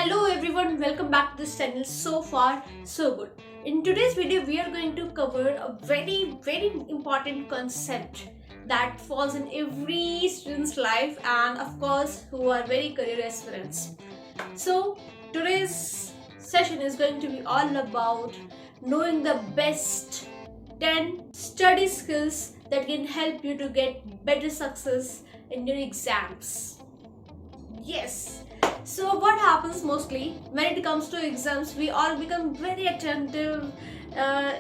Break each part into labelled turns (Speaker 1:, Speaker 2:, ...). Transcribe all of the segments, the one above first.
Speaker 1: Hello everyone, welcome back to this channel. So far so good. In today's video we are going to cover a very important concept that falls in every student's life and of course who are very career aspirants. So today's session is going to be all about knowing the best 10 study skills that can help you to get better success in your exams. Yes. So what happens mostly when it comes to exams, we all become very attentive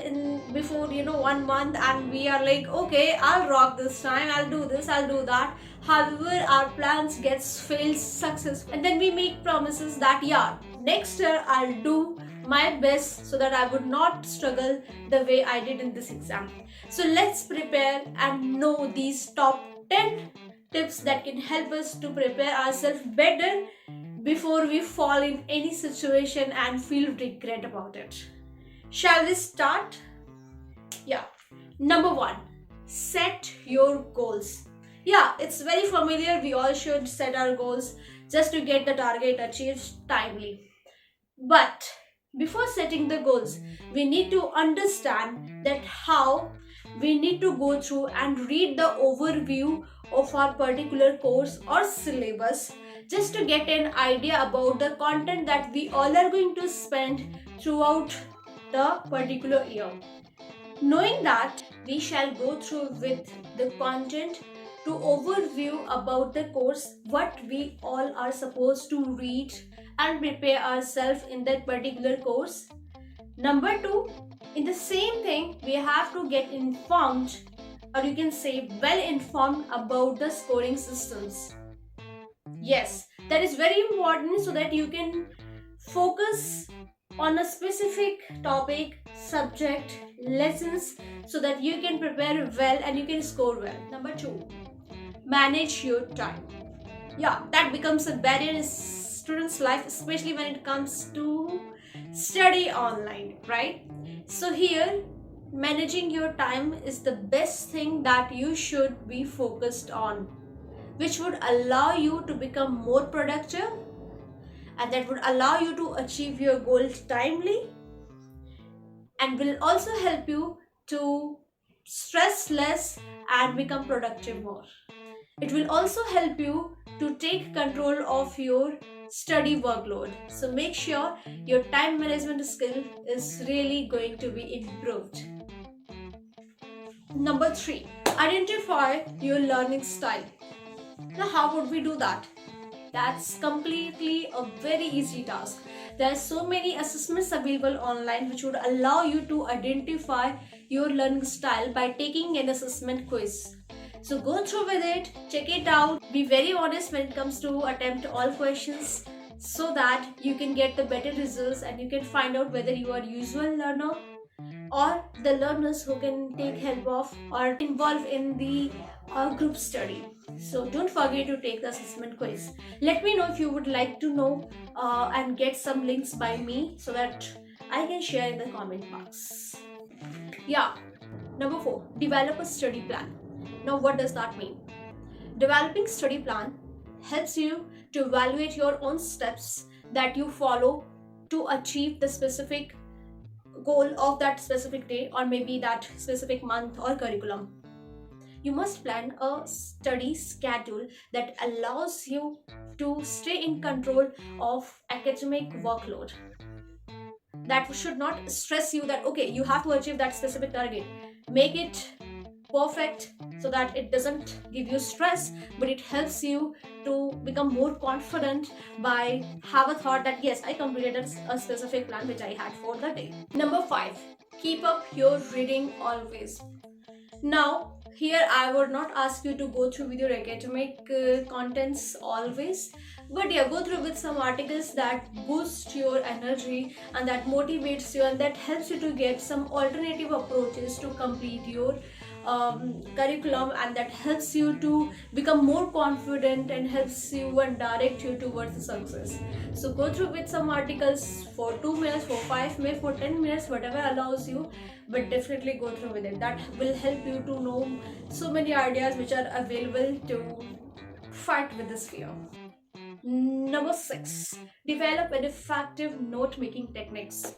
Speaker 1: in before 1 month, and we are like, okay, I'll rock this time, I'll do this, I'll do that. However, our plans gets failed successful, and then we make promises that yeah, next year I'll do my best so that I would not struggle the way I did in this exam. So let's prepare and know these top 10 tips that can help us to prepare ourselves better before we fall in any situation and feel regret about it. Shall we start? Yeah. Number 1, set your goals. Yeah, it's very familiar. We all should set our goals just to get the target achieved timely. But before setting the goals, we need to understand that how we need to go through and read the overview of our particular course or syllabus just to get an idea about the content that we all are going to spend throughout the particular year. Knowing that, we shall go through with the content to overview about the course, what we all are supposed to read and prepare ourselves in that particular course. Number 2, in the same thing, we have to get informed, or you can say well informed about the scoring systems. Yes, that is very important so that you can focus on a specific topic, subject, lessons so that you can prepare well and you can score well. Number 2, manage your time. Yeah, that becomes a barrier in students' life, especially when it comes to study online, right? So here, managing your time is the best thing that you should be focused on, which would allow you to become more productive and that would allow you to achieve your goals timely and will also help you to stress less and become productive more. It will also help you to take control of your study workload. So make sure your time management skill is really going to be improved. Number 3, identify your learning style. Now, how would we do that? That's completely a very easy task. There are so many assessments available online which would allow you to identify your learning style by taking an assessment quiz. So go through with it, check it out, be very honest when it comes to attempt all questions so that you can get the better results and you can find out whether you are a usual learner or the learners who can take help of or involve in the group study. So don't forget to take the assessment quiz. Let me know if you would like to know and get some links by me so that I can share in the comment box. Yeah. Number 4, develop a study plan. Now what does that mean? Developing study plan helps you to evaluate your own steps that you follow to achieve the specific goal of that specific day or maybe that specific month or curriculum. You must plan a study schedule that allows you to stay in control of academic workload. That should not stress you that okay, you have to achieve that specific target. Make it perfect so that it doesn't give you stress, but it helps you to become more confident by have a thought that yes, I completed a specific plan which I had for the day. Number 5, keep up your reading always. Now here I would not ask you to go through with your academic contents always, but yeah, go through with some articles that boost your energy and that motivates you and that helps you to get some alternative approaches to complete your curriculum and that helps you to become more confident and helps you and direct you towards success. So go through with some articles for 2 minutes, for 5 minutes, for 10 minutes, whatever allows you, but definitely go through with it. That will help you to know so many ideas which are available to fight with this fear. Number 6, develop an effective note making techniques.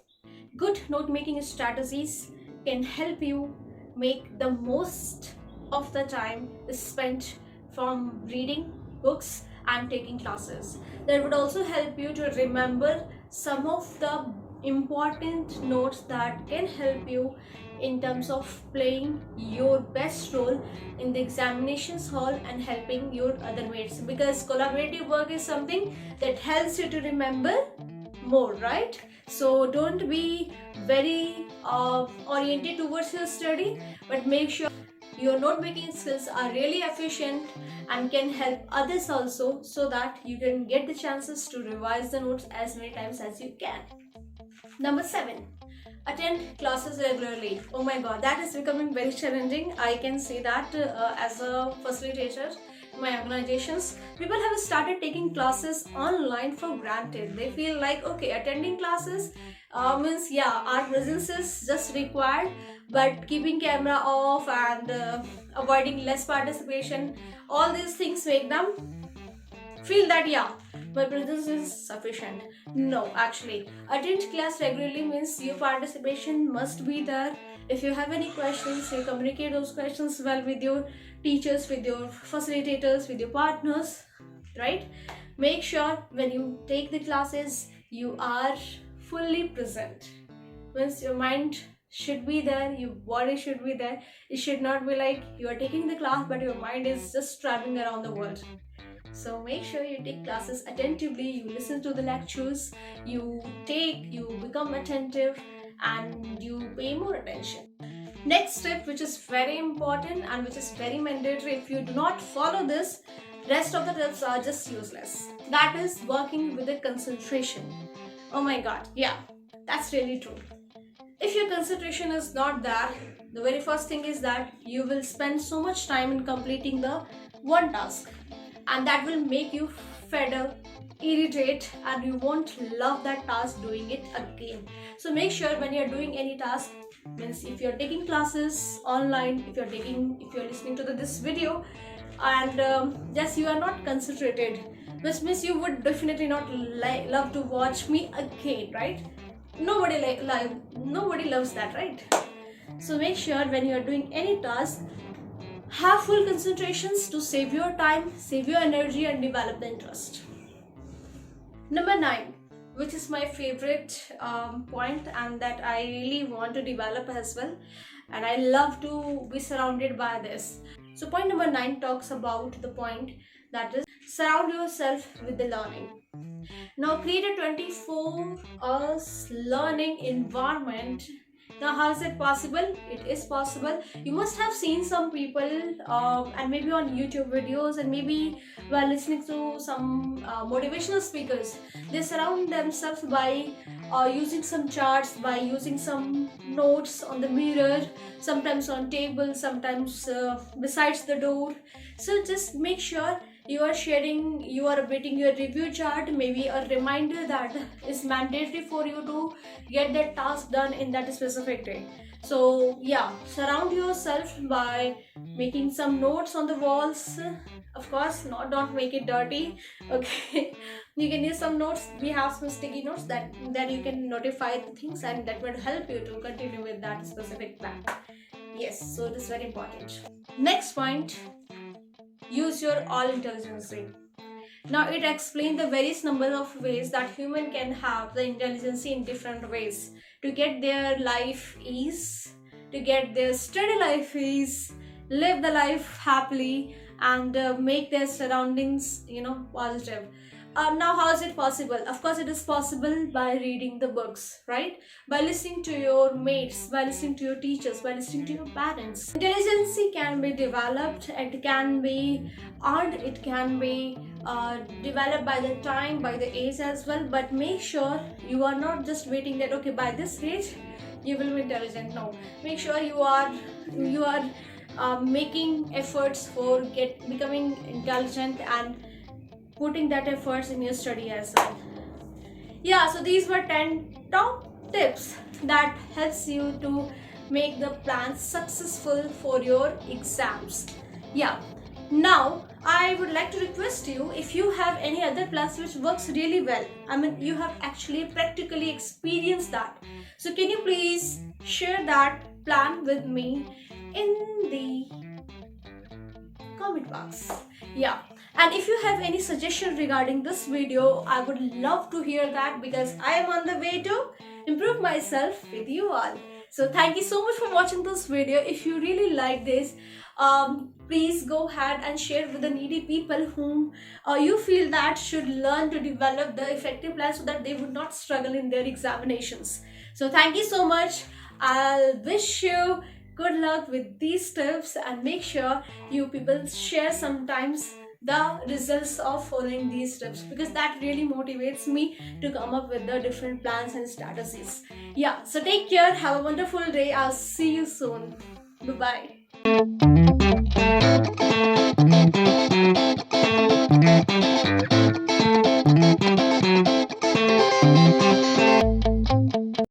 Speaker 1: Good note making strategies can help you make the most of the time spent from reading books and taking classes. That would also help you to remember some of the important notes that can help you in terms of playing your best role in the examinations hall and helping your other mates, because collaborative work is something that helps you to remember more, right? So don't be very oriented towards your study, but make sure your note making skills are really efficient and can help others also, so that you can get the chances to revise the notes as many times as you can. Number 7, attend classes regularly. Oh my god, that is becoming very challenging. I can see that as a facilitator in my organizations, people have started taking classes online for granted. They feel like, okay, attending classes means, yeah, our presence is just required, but keeping camera off and avoiding less participation, all these things make them feel that, yeah, my presence is sufficient. No, actually, attend class regularly means your participation must be there. If you have any questions, you communicate those questions well with your teachers, with your facilitators, with your partners, right? Make sure when you take the classes, you are fully present. Means your mind should be there, your body should be there. It should not be like you are taking the class but your mind is just traveling around the world. So make sure you take classes attentively, you listen to the lectures, you become attentive, and you pay more attention. Next step, which is very important and which is very mandatory, if you do not follow this, rest of the tips are just useless. That is working with the concentration. Oh my god, yeah, that's really true. If your concentration is not there, the very first thing is that you will spend so much time in completing the one task, and that will make you fed up, irritate, and you won't love that task doing it again. So make sure when you're doing any task, means if you're taking classes online, if you're listening to this video, and yes, you are not concentrated, which means you would definitely not love to watch me again, right? Nobody loves that, right? So make sure when you are doing any task, have full concentrations to save your time, save your energy, and develop the interest. Number 9, which is my favorite point, and that I really want to develop as well, and I love to be surrounded by this. So point number 9 talks about the point that is, surround yourself with the learning. Now create a 24 hours learning environment. Now how is it possible? It is possible. You must have seen some people and maybe on YouTube videos, and maybe while listening to some motivational speakers, they surround themselves by using some charts, by using some notes on the mirror, sometimes on table, sometimes besides the door. So just make sure you are updating your review chart, maybe a reminder that is mandatory for you to get that task done in that specific day. So yeah, surround yourself by making some notes on the walls. Of course, don't make it dirty, okay? You can use some notes. We have some sticky notes that then you can notify the things, and that will help you to continue with that specific plan. Yes, so it is very important. Next point, use your all intelligence. Now it explains the various number of ways that human can have the intelligence in different ways to get their life ease, to get their study life ease, live the life happily, and make their surroundings, positive. Now how is it possible? Of course it is possible by reading the books, right? By listening to your mates, by listening to your teachers, by listening to your parents. Intelligence can be developed, it can be earned, it can be developed by the time, by the age as well. But make sure you are not just waiting that, okay, by this age you will be intelligent. No, make sure you are making efforts for becoming intelligent and putting that efforts in your study as well. Yeah, so these were 10 top tips that helps you to make the plan successful for your exams. Yeah, now I would like to request you, if you have any other plans which works really well, I mean you have actually practically experienced that, so can you please share that plan with me in the comment box. Yeah, and if you have any suggestion regarding this video, I would love to hear that, because I am on the way to improve myself with you all. So thank you so much for watching this video. If you really like this, please go ahead and share with the needy people whom you feel that should learn to develop the effective plan, so that they would not struggle in their examinations. So thank you so much. I'll wish you good luck with these tips, and make sure you people share sometimes the results of following these tips, because that really motivates me to come up with the different plans and strategies. Yeah, so take care, have a wonderful day. I'll see you soon. Bye bye.